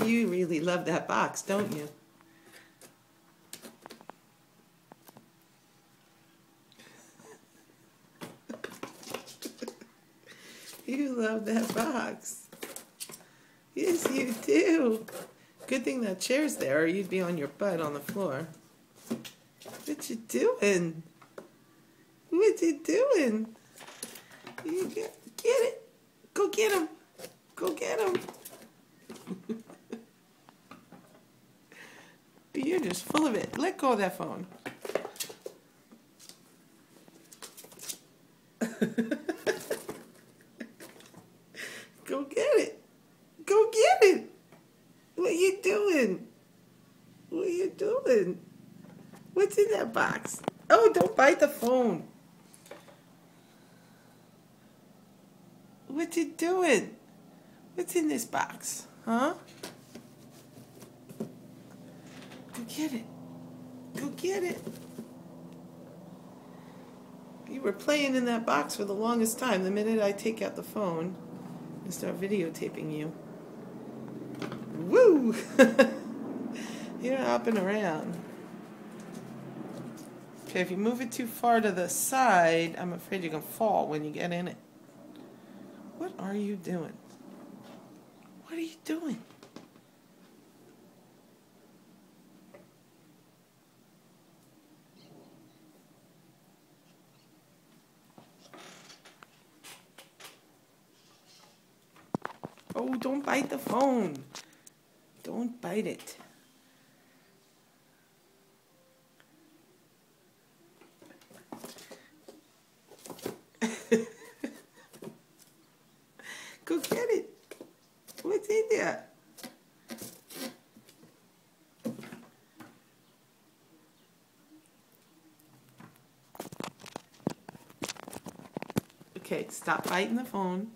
You really love that box, don't you? You love that box. Yes, you do. Good thing that chair's there, or you'd be on your butt on the floor. What you doing? What you doing? You get it. Go get him. Go get him. You're just full of it. Let go of that phone. Go get it. Go get it. What are you doing? What are you doing? What's in that box? Oh, don't bite the phone. What you doing? What's in this box? Huh? Go get it. Go get it. You were playing in that box for the longest time. The minute I take out the phone and start videotaping you. Woo! You're hopping around. Okay, if you move it too far to the side, I'm afraid you're going to fall when you get in it. What are you doing? What are you doing? Oh, don't bite the phone. Don't bite it. Go get it. What's in there? Okay, stop biting the phone.